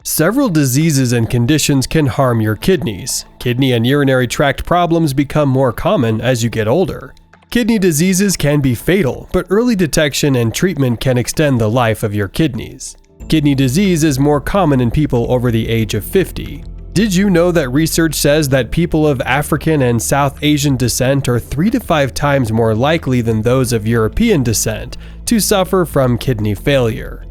Several diseases and conditions can harm your kidneys. Kidney and urinary tract problems become more common as you get older. Kidney diseases can be fatal, but early detection and treatment can extend the life of your kidneys. Kidney disease is more common in people over the age of 50. Did you know that research says that people of African and South Asian descent are 3 to 5 times more likely than those of European descent to suffer from kidney failure?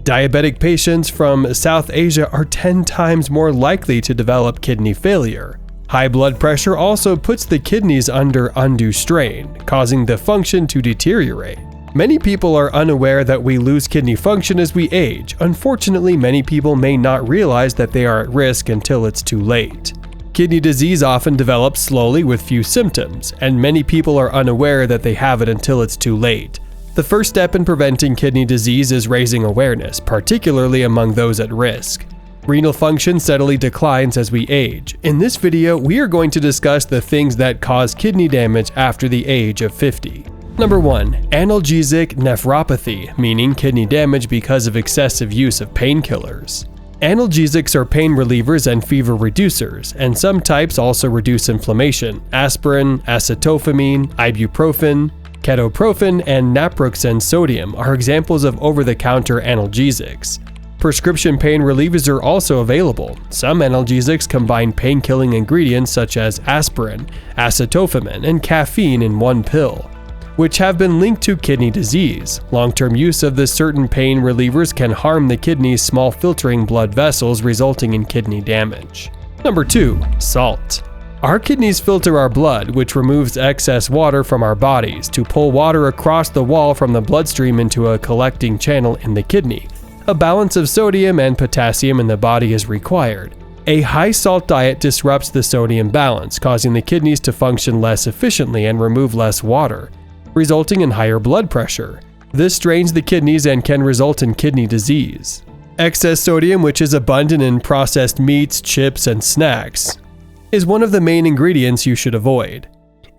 Diabetic patients from South Asia are 10 times more likely to develop kidney failure. High blood pressure also puts the kidneys under undue strain, causing the function to deteriorate. Many people are unaware that we lose kidney function as we age. Unfortunately, many people may not realize that they are at risk until it's too late. Kidney disease often develops slowly with few symptoms, and many people are unaware that they have it until it's too late. The first step in preventing kidney disease is raising awareness, particularly among those at risk. Renal function steadily declines as we age. In this video, we are going to discuss the things that cause kidney damage after the age of 50. Number 1. Analgesic nephropathy, meaning kidney damage because of excessive use of painkillers. Analgesics are pain relievers and fever reducers, and some types also reduce inflammation. Aspirin, acetophenone, ibuprofen, ketoprofen, and naproxen sodium are examples of over-the-counter analgesics. Prescription pain relievers are also available. Some analgesics combine pain-killing ingredients such as aspirin, acetophenone, and caffeine in one pill, which have been linked to kidney disease. Long-term use of this certain pain relievers can harm the kidney's small filtering blood vessels, resulting in kidney damage. Number 2. Salt. Our kidneys filter our blood, which removes excess water from our bodies, to pull water across the wall from the bloodstream into a collecting channel in the kidney. A balance of sodium and potassium in the body is required. A high salt diet disrupts the sodium balance, causing the kidneys to function less efficiently and remove less water, resulting in higher blood pressure. This strains the kidneys and can result in kidney disease. Excess sodium, which is abundant in processed meats, chips, and snacks, is one of the main ingredients you should avoid.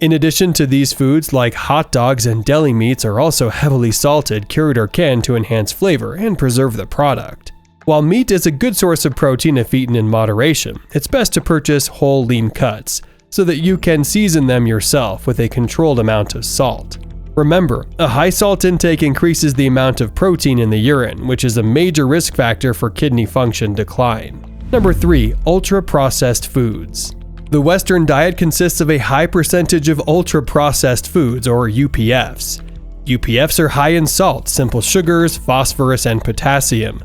In addition to these foods, like hot dogs and deli meats are also heavily salted, cured, or canned to enhance flavor and preserve the product. While meat is a good source of protein if eaten in moderation, it's best to purchase whole lean cuts so that you can season them yourself with a controlled amount of salt. Remember, a high salt intake increases the amount of protein in the urine, which is a major risk factor for kidney function decline. Number 3. Ultra-processed foods. The Western diet consists of a high percentage of ultra-processed foods, or UPFs. UPFs are high in salt, simple sugars, phosphorus, and potassium.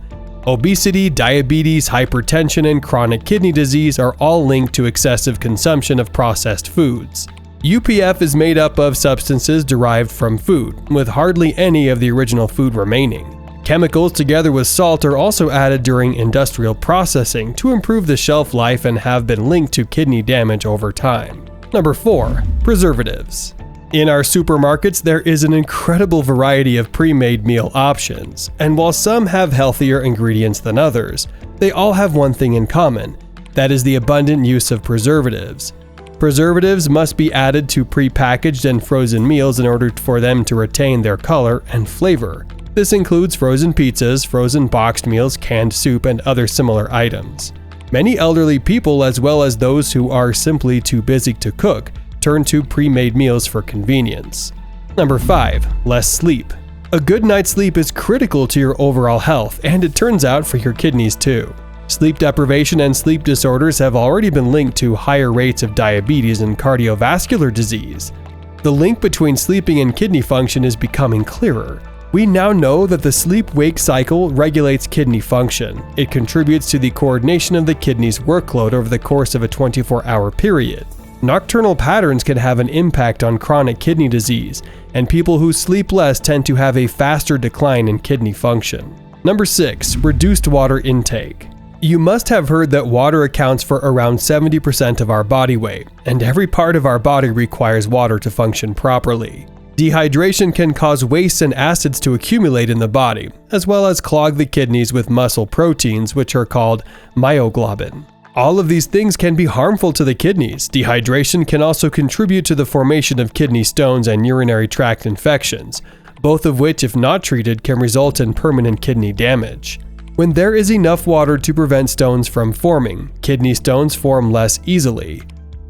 Obesity, diabetes, hypertension, and chronic kidney disease are all linked to excessive consumption of processed foods. UPF is made up of substances derived from food, with hardly any of the original food remaining. Chemicals together with salt are also added during industrial processing to improve the shelf life and have been linked to kidney damage over time. Number 4. Preservatives. In our supermarkets, there is an incredible variety of pre-made meal options, and while some have healthier ingredients than others, they all have one thing in common: that is the abundant use of preservatives. Preservatives must be added to pre-packaged and frozen meals in order for them to retain their color and flavor. This includes frozen pizzas, frozen boxed meals, canned soup, and other similar items. Many elderly people, as well as those who are simply too busy to cook, turn to pre-made meals for convenience. Number 5. Less sleep. A good night's sleep is critical to your overall health, and it turns out for your kidneys too. Sleep deprivation and sleep disorders have already been linked to higher rates of diabetes and cardiovascular disease. The link between sleeping and kidney function is becoming clearer. We now know that the sleep-wake cycle regulates kidney function. It contributes to the coordination of the kidney's workload over the course of a 24-hour period. Nocturnal patterns can have an impact on chronic kidney disease, and people who sleep less tend to have a faster decline in kidney function. Number 6. Reduced water intake. You must have heard that water accounts for around 70% of our body weight, and every part of our body requires water to function properly. Dehydration can cause wastes and acids to accumulate in the body, as well as clog the kidneys with muscle proteins, which are called myoglobin. All of these things can be harmful to the kidneys. Dehydration can also contribute to the formation of kidney stones and urinary tract infections, both of which, if not treated, can result in permanent kidney damage. When there is enough water to prevent stones from forming, kidney stones form less easily.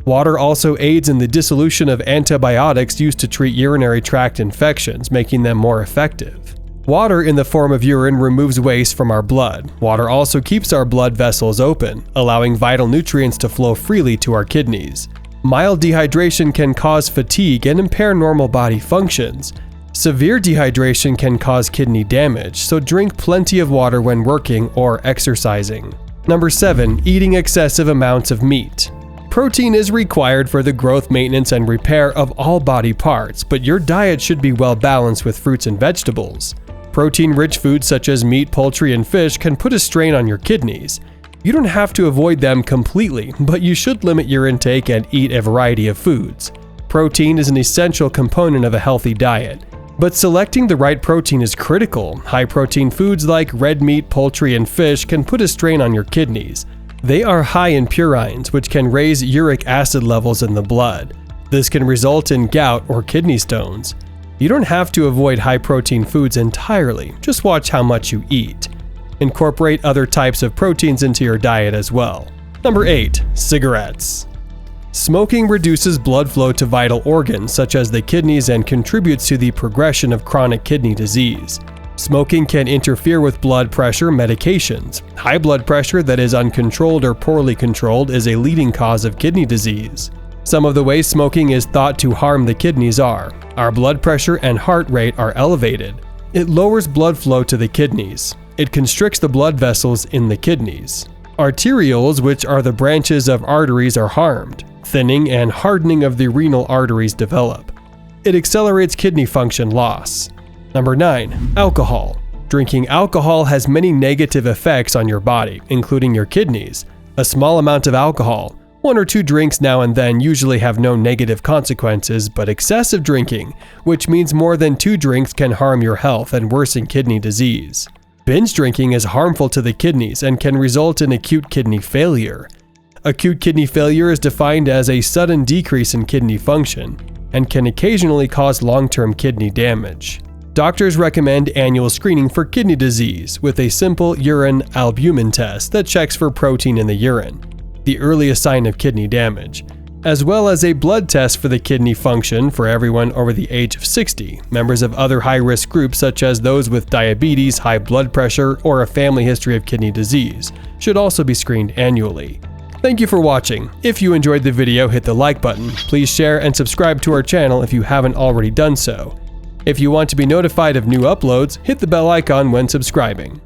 Water also aids in the dissolution of antibiotics used to treat urinary tract infections, making them more effective. Water in the form of urine removes waste from our blood. Water also keeps our blood vessels open, allowing vital nutrients to flow freely to our kidneys. Mild dehydration can cause fatigue and impair normal body functions. Severe dehydration can cause kidney damage, so drink plenty of water when working or exercising. Number 7. Eating excessive amounts of meat. Protein is required for the growth, maintenance, and repair of all body parts, but your diet should be well balanced with fruits and vegetables. Protein-rich foods such as meat, poultry, and fish can put a strain on your kidneys. You don't have to avoid them completely, but you should limit your intake and eat a variety of foods. Protein is an essential component of a healthy diet, but selecting the right protein is critical. High-protein foods like red meat, poultry, and fish can put a strain on your kidneys. They are high in purines, which can raise uric acid levels in the blood. This can result in gout or kidney stones. You don't have to avoid high-protein foods entirely, just watch how much you eat. Incorporate other types of proteins into your diet as well. Number 8. Cigarettes. Smoking reduces blood flow to vital organs such as the kidneys and contributes to the progression of chronic kidney disease. Smoking can interfere with blood pressure medications. High blood pressure that is uncontrolled or poorly controlled is a leading cause of kidney disease. Some of the ways smoking is thought to harm the kidneys are: our blood pressure and heart rate are elevated. It lowers blood flow to the kidneys. It constricts the blood vessels in the kidneys. Arterioles, which are the branches of arteries, are harmed. Thinning and hardening of the renal arteries develop. It accelerates kidney function loss. Number 9. Alcohol. Drinking alcohol has many negative effects on your body, including your kidneys. A small amount of alcohol, 1 or 2 drinks now and then, usually have no negative consequences, but excessive drinking, which means more than 2 drinks, can harm your health and worsen kidney disease. Binge drinking is harmful to the kidneys and can result in acute kidney failure. Acute kidney failure is defined as a sudden decrease in kidney function and can occasionally cause long-term kidney damage. Doctors recommend annual screening for kidney disease with a simple urine albumin test that checks for protein in the urine, the earliest sign of kidney damage, as well as a blood test for the kidney function for everyone over the age of 60. Members of other high-risk groups such as those with diabetes, high blood pressure, or a family history of kidney disease should also be screened annually. Thank you for watching. If you enjoyed the video, hit the like button. Please share and subscribe to our channel if you haven't already done so. If you want to be notified of new uploads, hit the bell icon when subscribing.